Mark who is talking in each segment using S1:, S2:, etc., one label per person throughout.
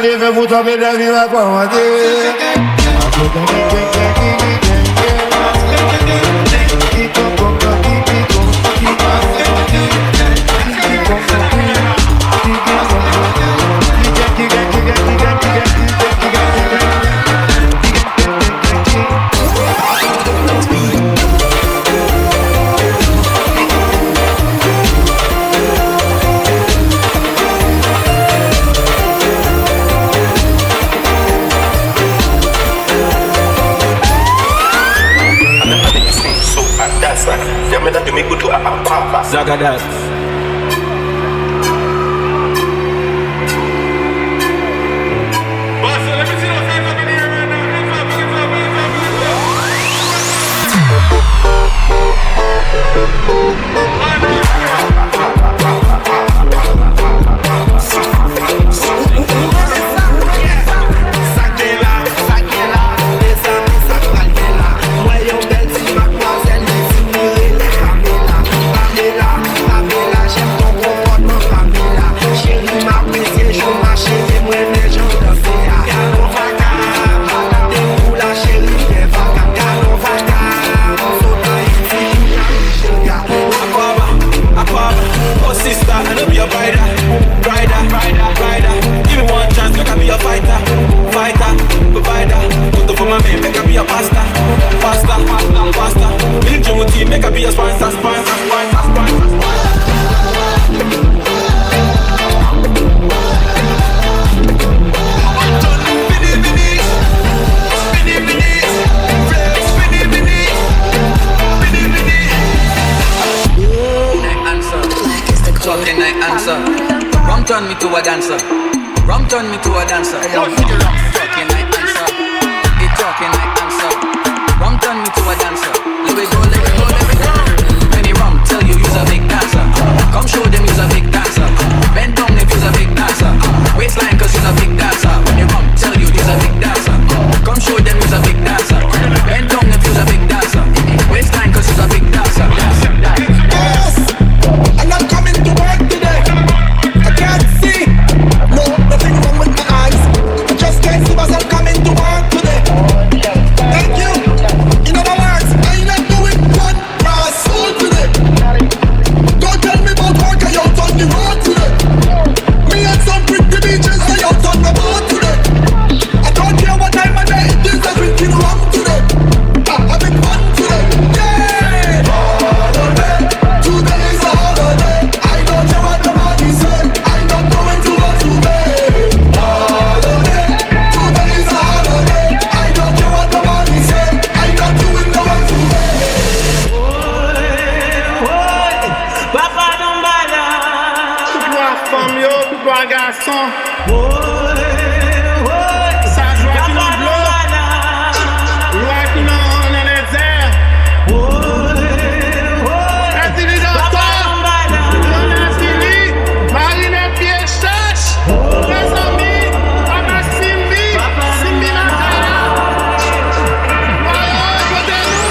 S1: Live vous tomber la vie va pas Zagadat. Rum turn me to a dancer. Rum turn me to a dancer. Talking like answer. It talking like answer. Rum turn me to a dancer. Let me go, let me go, let me go. Many rum tell you you's a big dancer. Come show them you's a big dancer. Bend down if you's a big dancer. Waistline cause you's a big dancer. When you rum tell you you's a big dancer. Come show them you's a big dancer. Bend down if you's a big dancer. Waistline cause you's a big dancer.
S2: Yes, and I'm coming to work today. I can't see, no, nothing wrong with my eyes. I just can't
S3: un garçon. Ça joue qui dans l'eau. Loi qui dans les airs. Asili dans toi. Don Asili. Marine pied chache. Les amis. Papa Simbi. Simbi Mataya. Voilà, côté-nous.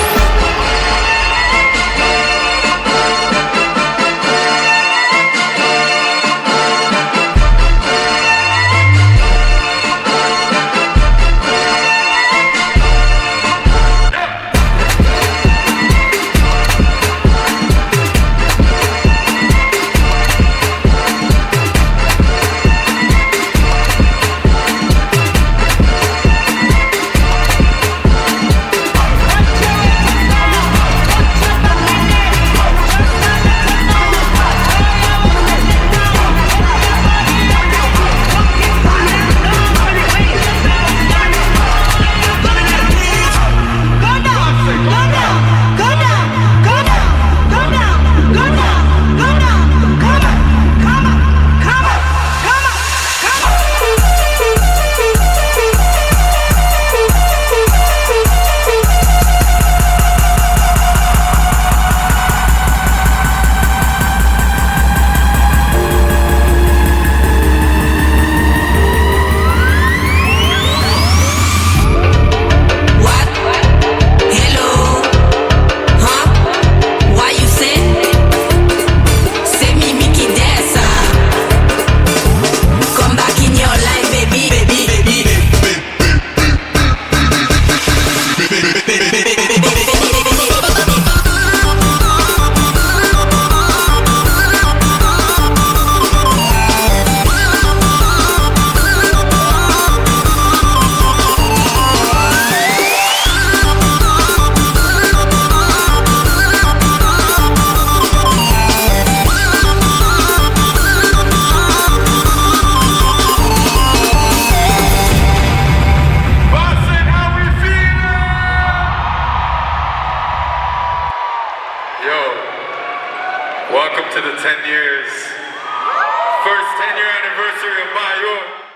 S4: What? Hello? Huh? Why you say? Say me Mickey dancer. Come back in your life, baby, baby, baby.
S3: Boston, how we feel? Yo, welcome to the 10 years. First 10-year anniversary of Mayor.